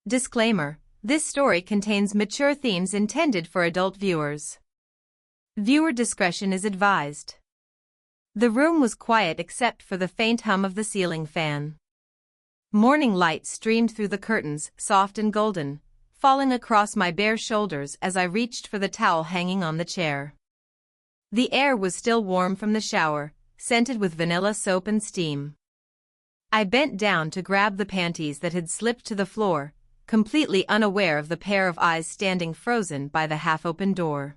Disclaimer: this story contains mature themes intended for adult viewers. Viewer discretion is advised. The room was quiet except for the faint hum of the ceiling fan. Morning light streamed through the curtains, soft and golden, falling across my bare shoulders as I reached for the towel hanging on the chair. The air was still warm from the shower, scented with vanilla soap and steam. I bent down to grab the panties that had slipped to the floor, completely unaware of the pair of eyes standing frozen by the half-open door.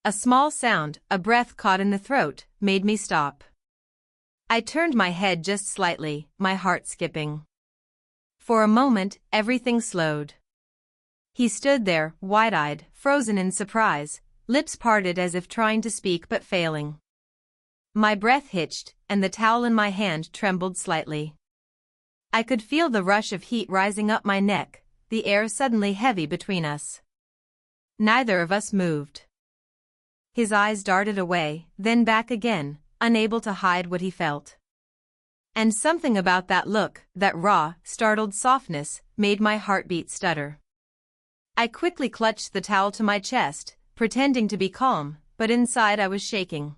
A small sound, a breath caught in the throat, made me stop. I turned my head just slightly, my heart skipping. For a moment, everything slowed. He stood there, wide-eyed, frozen in surprise, lips parted as if trying to speak but failing. My breath hitched, and the towel in my hand trembled slightly. I could feel the rush of heat rising up my neck, the air suddenly heavy between us. Neither of us moved. His eyes darted away, then back again, unable to hide what he felt. And something about that look, that raw, startled softness, made my heartbeat stutter. I quickly clutched the towel to my chest, pretending to be calm, but inside I was shaking.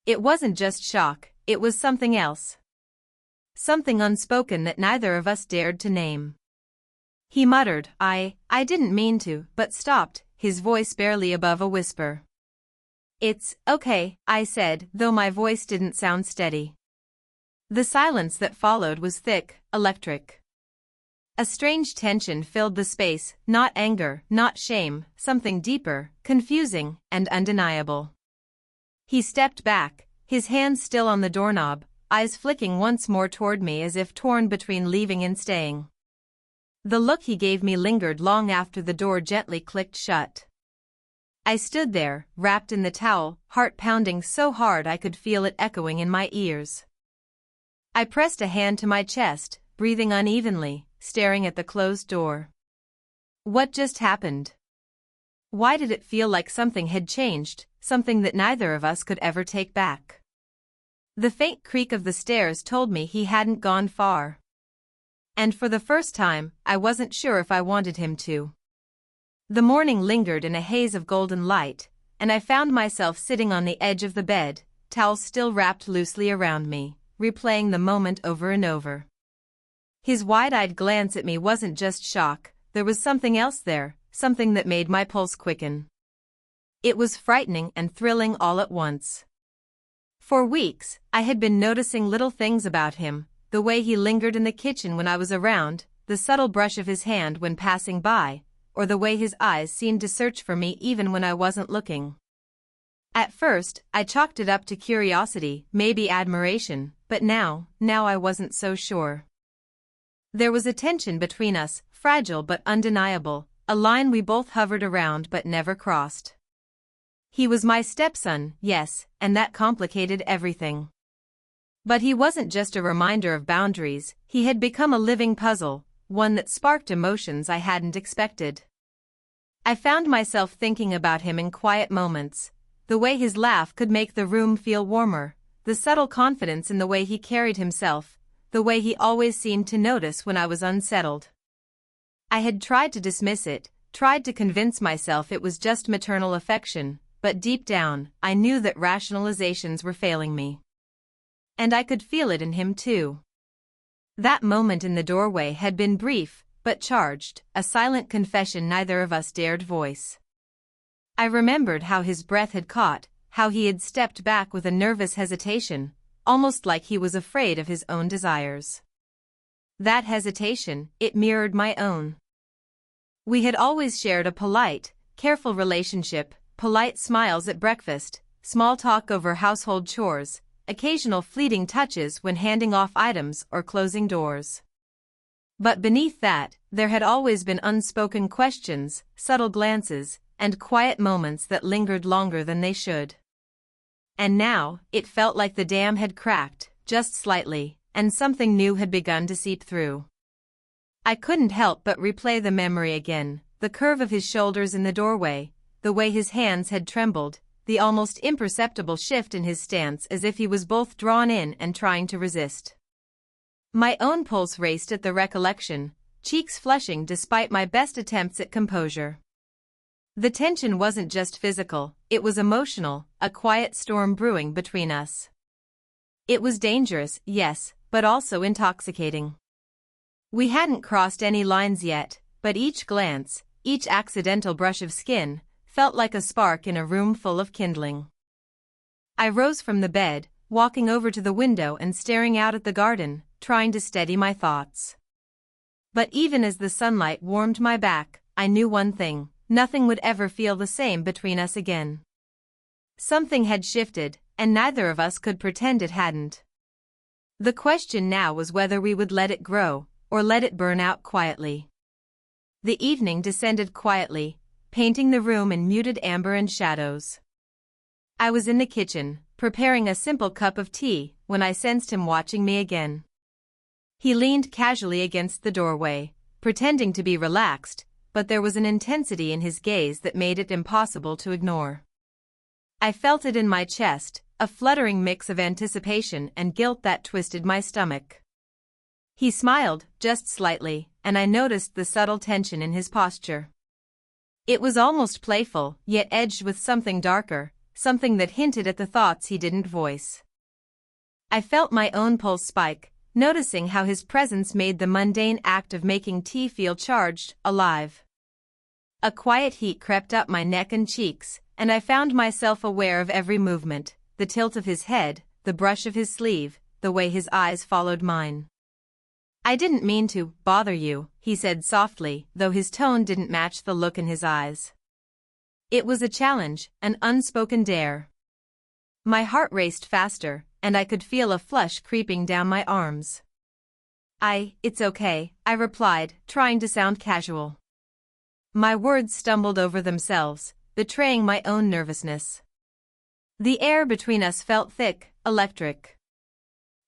It wasn't just shock, it was something else. Something unspoken that neither of us dared to name. He muttered, I didn't mean to, but stopped, his voice barely above a whisper. It's okay, I said, though my voice didn't sound steady. The silence that followed was thick, electric. A strange tension filled the space, not anger, not shame, something deeper, confusing, and undeniable. He stepped back, his hands still on the doorknob, eyes flicking once more toward me as if torn between leaving and staying. The look he gave me lingered long after the door gently clicked shut. I stood there, wrapped in the towel, heart pounding so hard I could feel it echoing in my ears. I pressed a hand to my chest, breathing unevenly, staring at the closed door. What just happened? Why did it feel like something had changed, something that neither of us could ever take back? The faint creak of the stairs told me he hadn't gone far. And for the first time, I wasn't sure if I wanted him to. The morning lingered in a haze of golden light, and I found myself sitting on the edge of the bed, towels still wrapped loosely around me, replaying the moment over and over. His wide-eyed glance at me wasn't just shock, there was something else there, something that made my pulse quicken. It was frightening and thrilling all at once. For weeks, I had been noticing little things about him, the way he lingered in the kitchen when I was around, the subtle brush of his hand when passing by, or the way his eyes seemed to search for me even when I wasn't looking. At first, I chalked it up to curiosity, maybe admiration, but now I wasn't so sure. There was a tension between us, fragile but undeniable, a line we both hovered around but never crossed. He was my stepson, yes, and that complicated everything. But he wasn't just a reminder of boundaries, he had become a living puzzle, one that sparked emotions I hadn't expected. I found myself thinking about him in quiet moments, the way his laugh could make the room feel warmer, the subtle confidence in the way he carried himself, the way he always seemed to notice when I was unsettled. I had tried to dismiss it, tried to convince myself it was just maternal affection, but deep down, I knew that rationalizations were failing me. And I could feel it in him too. That moment in the doorway had been brief, but charged, a silent confession neither of us dared voice. I remembered how his breath had caught, how he had stepped back with a nervous hesitation, almost like he was afraid of his own desires. That hesitation, it mirrored my own. We had always shared a polite, careful relationship, polite smiles at breakfast, small talk over household chores, occasional fleeting touches when handing off items or closing doors. But beneath that, there had always been unspoken questions, subtle glances, and quiet moments that lingered longer than they should. And now, it felt like the dam had cracked, just slightly, and something new had begun to seep through. I couldn't help but replay the memory again, the curve of his shoulders in the doorway, the way his hands had trembled, the almost imperceptible shift in his stance as if he was both drawn in and trying to resist. My own pulse raced at the recollection, cheeks flushing despite my best attempts at composure. The tension wasn't just physical, it was emotional, a quiet storm brewing between us. It was dangerous, yes, but also intoxicating. We hadn't crossed any lines yet, but each glance, each accidental brush of skin, felt like a spark in a room full of kindling. I rose from the bed, walking over to the window and staring out at the garden, trying to steady my thoughts. But even as the sunlight warmed my back, I knew one thing: nothing would ever feel the same between us again. Something had shifted, and neither of us could pretend it hadn't. The question now was whether we would let it grow, or let it burn out quietly. The evening descended quietly, painting the room in muted amber and shadows. I was in the kitchen, preparing a simple cup of tea, when I sensed him watching me again. He leaned casually against the doorway, pretending to be relaxed, but there was an intensity in his gaze that made it impossible to ignore. I felt it in my chest, a fluttering mix of anticipation and guilt that twisted my stomach. He smiled, just slightly, and I noticed the subtle tension in his posture. It was almost playful, yet edged with something darker, something that hinted at the thoughts he didn't voice. I felt my own pulse spike, noticing how his presence made the mundane act of making tea feel charged, alive. A quiet heat crept up my neck and cheeks, and I found myself aware of every movement, the tilt of his head, the brush of his sleeve, the way his eyes followed mine. "I didn't mean to bother you," he said softly, though his tone didn't match the look in his eyes. It was a challenge, an unspoken dare. My heart raced faster, and I could feel a flush creeping down my arms. It's okay," I replied, trying to sound casual. My words stumbled over themselves, betraying my own nervousness. The air between us felt thick, electric.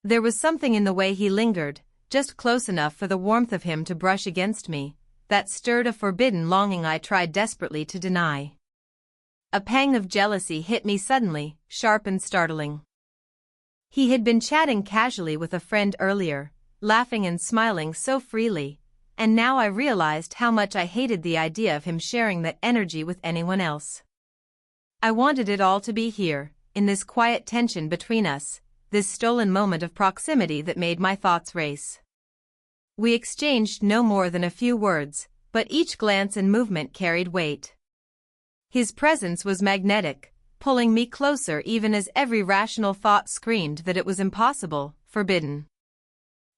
There was something in the way he lingered, just close enough for the warmth of him to brush against me, that stirred a forbidden longing I tried desperately to deny. A pang of jealousy hit me suddenly, sharp and startling. He had been chatting casually with a friend earlier, laughing and smiling so freely, and now I realized how much I hated the idea of him sharing that energy with anyone else. I wanted it all to be here, in this quiet tension between us, this stolen moment of proximity that made my thoughts race. We exchanged no more than a few words, but each glance and movement carried weight. His presence was magnetic, pulling me closer even as every rational thought screamed that it was impossible, forbidden.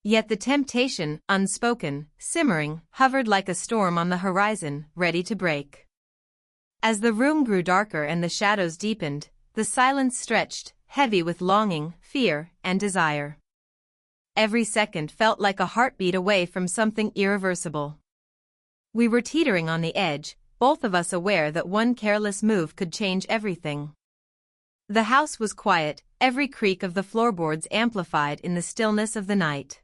Yet the temptation, unspoken, simmering, hovered like a storm on the horizon, ready to break. As the room grew darker and the shadows deepened, the silence stretched, heavy with longing, fear, and desire. Every second felt like a heartbeat away from something irreversible. We were teetering on the edge, both of us aware that one careless move could change everything. The house was quiet, every creak of the floorboards amplified in the stillness of the night.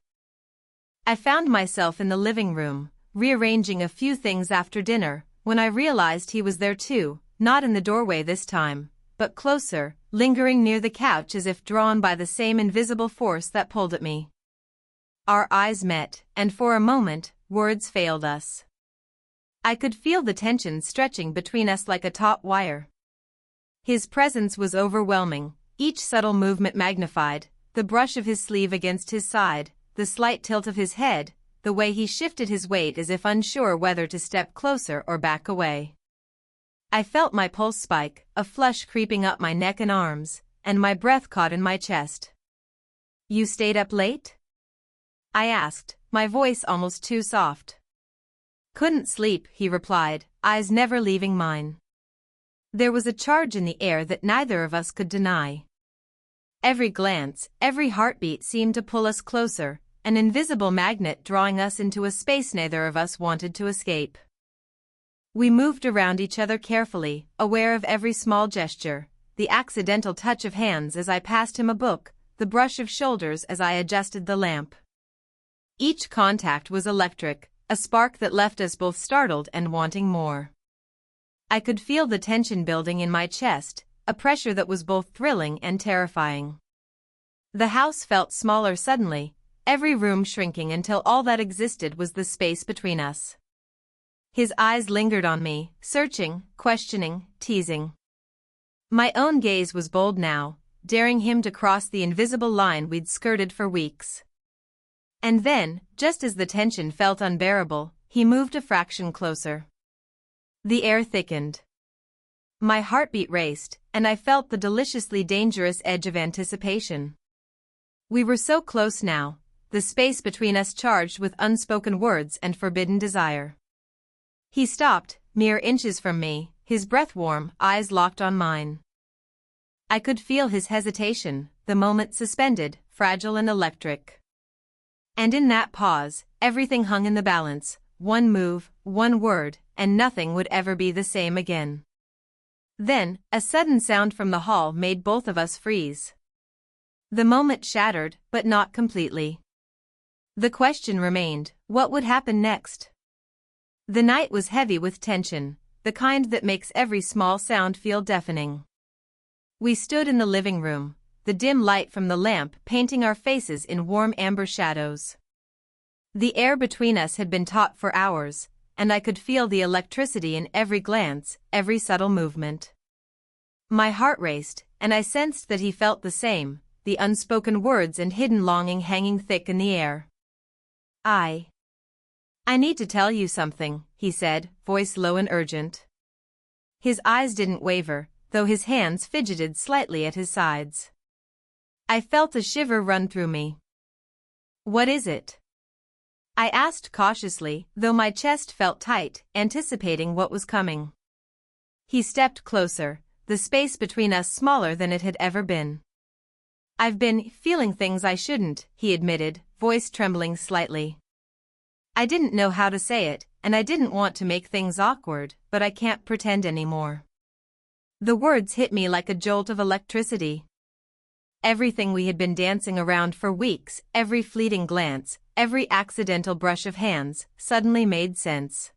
I found myself in the living room, rearranging a few things after dinner, when I realized he was there too, not in the doorway this time, but closer, lingering near the couch as if drawn by the same invisible force that pulled at me. Our eyes met, and for a moment, words failed us. I could feel the tension stretching between us like a taut wire. His presence was overwhelming, each subtle movement magnified, the brush of his sleeve against his side, the slight tilt of his head, the way he shifted his weight as if unsure whether to step closer or back away. I felt my pulse spike, a flush creeping up my neck and arms, and my breath caught in my chest. "You stayed up late?" I asked, my voice almost too soft. "Couldn't sleep," he replied, eyes never leaving mine. There was a charge in the air that neither of us could deny. Every glance, every heartbeat seemed to pull us closer, an invisible magnet drawing us into a space neither of us wanted to escape. We moved around each other carefully, aware of every small gesture, the accidental touch of hands as I passed him a book, the brush of shoulders as I adjusted the lamp. Each contact was electric, a spark that left us both startled and wanting more. I could feel the tension building in my chest, a pressure that was both thrilling and terrifying. The house felt smaller suddenly, every room shrinking until all that existed was the space between us. His eyes lingered on me, searching, questioning, teasing. My own gaze was bold now, daring him to cross the invisible line we'd skirted for weeks. And then, just as the tension felt unbearable, he moved a fraction closer. The air thickened. My heartbeat raced, and I felt the deliciously dangerous edge of anticipation. We were so close now, the space between us charged with unspoken words and forbidden desire. He stopped, mere inches from me, his breath warm, eyes locked on mine. I could feel his hesitation, the moment suspended, fragile and electric. And in that pause, everything hung in the balance, one move, one word, and nothing would ever be the same again. Then, a sudden sound from the hall made both of us freeze. The moment shattered, but not completely. The question remained, what would happen next? The night was heavy with tension, the kind that makes every small sound feel deafening. We stood in the living room, the dim light from the lamp painting our faces in warm amber shadows. The air between us had been taut for hours, and I could feel the electricity in every glance, every subtle movement. My heart raced, and I sensed that he felt the same, the unspoken words and hidden longing hanging thick in the air. I need to tell you something, he said, voice low and urgent. His eyes didn't waver, though his hands fidgeted slightly at his sides. I felt a shiver run through me. What is it? I asked cautiously, though my chest felt tight, anticipating what was coming. He stepped closer, the space between us smaller than it had ever been. I've been feeling things I shouldn't, he admitted, voice trembling slightly. I didn't know how to say it, and I didn't want to make things awkward, but I can't pretend anymore. The words hit me like a jolt of electricity. Everything we had been dancing around for weeks, every fleeting glance, every accidental brush of hands, suddenly made sense.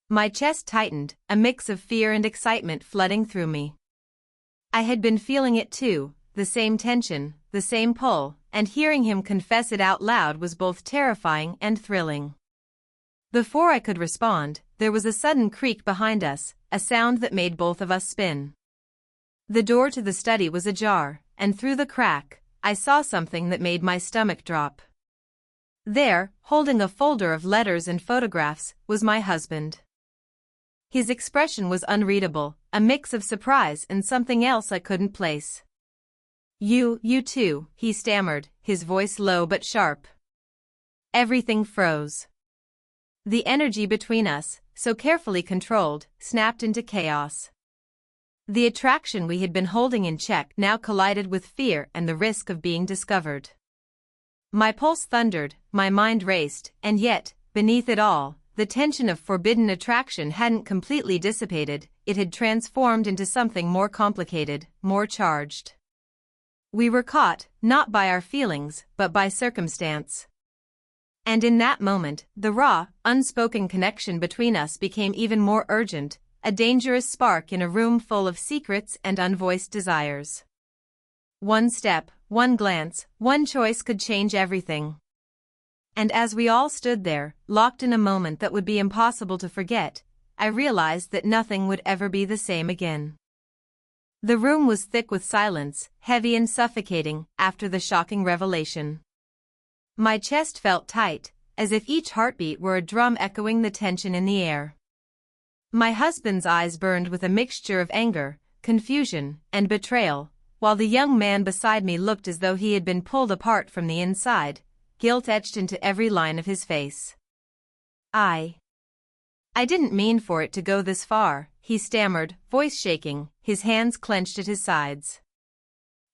My chest tightened, a mix of fear and excitement flooding through me. I had been feeling it too, the same tension, the same pull, and hearing him confess it out loud was both terrifying and thrilling. Before I could respond, there was a sudden creak behind us, a sound that made both of us spin. The door to the study was ajar, and through the crack, I saw something that made my stomach drop. There, holding a folder of letters and photographs, was my husband. His expression was unreadable, a mix of surprise and something else I couldn't place. You too, he stammered, his voice low but sharp. Everything froze. The energy between us, so carefully controlled, snapped into chaos. The attraction we had been holding in check now collided with fear and the risk of being discovered. My pulse thundered, my mind raced, and yet, beneath it all, the tension of forbidden attraction hadn't completely dissipated, it had transformed into something more complicated, more charged. We were caught, not by our feelings, but by circumstance. And in that moment, the raw, unspoken connection between us became even more urgent, a dangerous spark in a room full of secrets and unvoiced desires. One step, one glance, one choice could change everything. And as we all stood there, locked in a moment that would be impossible to forget, I realized that nothing would ever be the same again. The room was thick with silence, heavy and suffocating, after the shocking revelation. My chest felt tight, as if each heartbeat were a drum echoing the tension in the air. My husband's eyes burned with a mixture of anger, confusion, and betrayal, while the young man beside me looked as though he had been pulled apart from the inside, guilt etched into every line of his face. I didn't mean for it to go this far, he stammered, voice shaking, his hands clenched at his sides.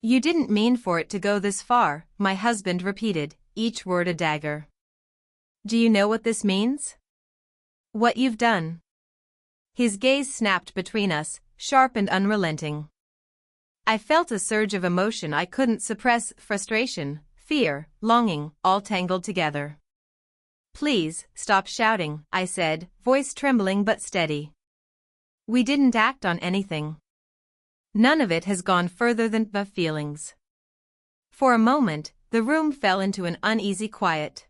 You didn't mean for it to go this far, my husband repeated, each word a dagger. Do you know what this means? What you've done? His gaze snapped between us, sharp and unrelenting. I felt a surge of emotion I couldn't suppress, frustration, fear, longing, all tangled together. Please, stop shouting, I said, voice trembling but steady. We didn't act on anything. None of it has gone further than the feelings. For a moment, the room fell into an uneasy quiet.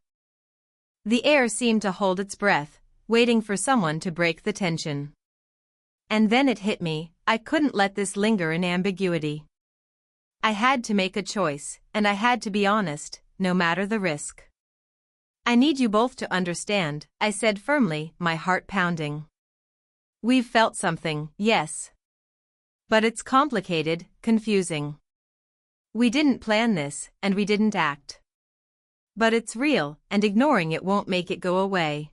The air seemed to hold its breath, waiting for someone to break the tension. And then it hit me, I couldn't let this linger in ambiguity. I had to make a choice, and I had to be honest, no matter the risk. I need you both to understand, I said firmly, my heart pounding. We've felt something, yes. But it's complicated, confusing. We didn't plan this, and we didn't act. But it's real, and ignoring it won't make it go away.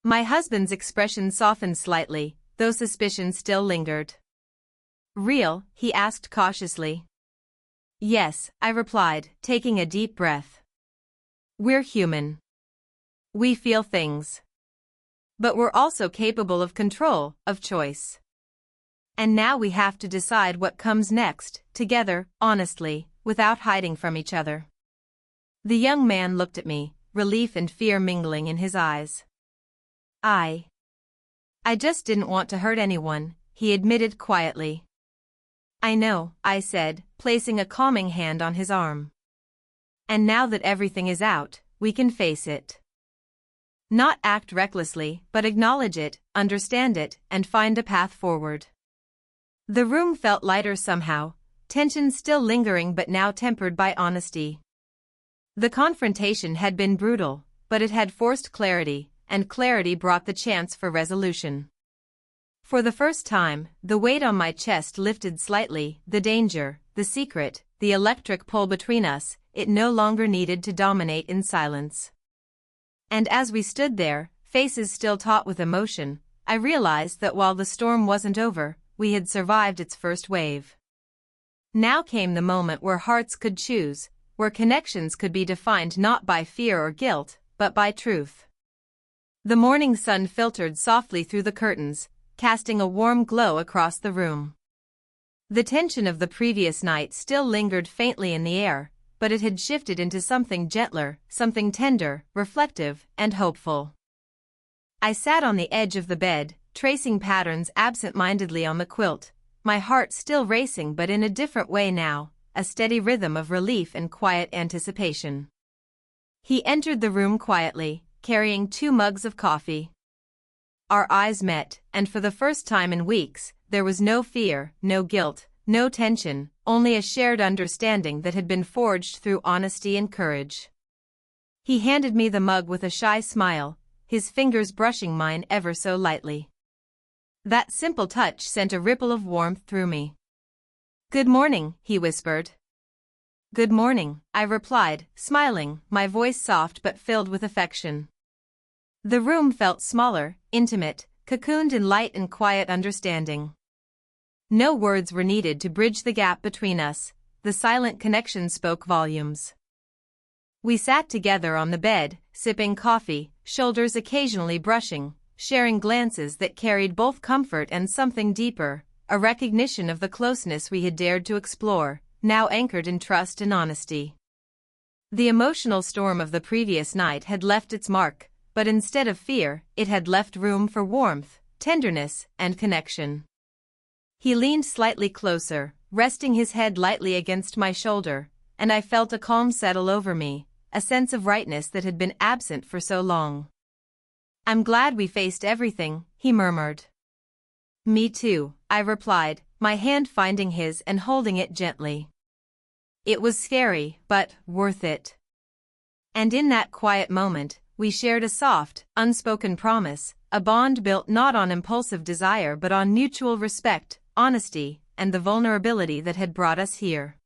My husband's expression softened slightly, though suspicion still lingered. Real? He asked cautiously. Yes, I replied, taking a deep breath. We're human. We feel things. But we're also capable of control, of choice. And now we have to decide what comes next, together, honestly, without hiding from each other. The young man looked at me, relief and fear mingling in his eyes. I just didn't want to hurt anyone, he admitted quietly. I know, I said, placing a calming hand on his arm. And now that everything is out, we can face it. Not act recklessly, but acknowledge it, understand it, and find a path forward. The room felt lighter somehow, tension still lingering but now tempered by honesty. The confrontation had been brutal, but it had forced clarity, and clarity brought the chance for resolution. For the first time, the weight on my chest lifted slightly, the danger, the secret, the electric pull between us, it no longer needed to dominate in silence. And as we stood there, faces still taut with emotion, I realized that while the storm wasn't over, we had survived its first wave. Now came the moment where hearts could choose, where connections could be defined not by fear or guilt, but by truth. The morning sun filtered softly through the curtains, casting a warm glow across the room. The tension of the previous night still lingered faintly in the air, but it had shifted into something gentler, something tender, reflective, and hopeful. I sat on the edge of the bed, tracing patterns absent-mindedly on the quilt, my heart still racing but in a different way now, a steady rhythm of relief and quiet anticipation. He entered the room quietly, carrying 2 mugs of coffee. Our eyes met, and for the first time in weeks, there was no fear, no guilt, no tension, only a shared understanding that had been forged through honesty and courage. He handed me the mug with a shy smile, his fingers brushing mine ever so lightly. That simple touch sent a ripple of warmth through me. Good morning, he whispered. Good morning, I replied, smiling, my voice soft but filled with affection. The room felt smaller, intimate, cocooned in light and quiet understanding. No words were needed to bridge the gap between us, the silent connection spoke volumes. We sat together on the bed, sipping coffee, shoulders occasionally brushing, sharing glances that carried both comfort and something deeper, a recognition of the closeness we had dared to explore, now anchored in trust and honesty. The emotional storm of the previous night had left its mark, but instead of fear, it had left room for warmth, tenderness, and connection. He leaned slightly closer, resting his head lightly against my shoulder, and I felt a calm settle over me, a sense of rightness that had been absent for so long. I'm glad we faced everything, he murmured. Me too, I replied, my hand finding his and holding it gently. It was scary, but worth it. And in that quiet moment, we shared a soft, unspoken promise, a bond built not on impulsive desire but on mutual respect, honesty, and the vulnerability that had brought us here.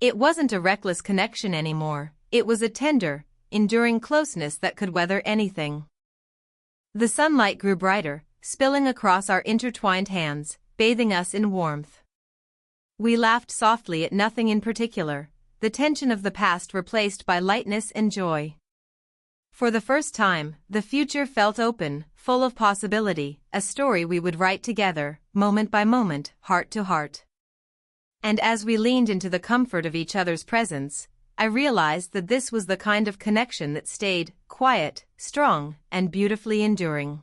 It wasn't a reckless connection anymore, it was a tender, enduring closeness that could weather anything. The sunlight grew brighter, spilling across our intertwined hands, bathing us in warmth. We laughed softly at nothing in particular, the tension of the past replaced by lightness and joy. For the first time, the future felt open, full of possibility, a story we would write together, moment by moment, heart to heart. And as we leaned into the comfort of each other's presence, I realized that this was the kind of connection that stayed quiet, strong, and beautifully enduring.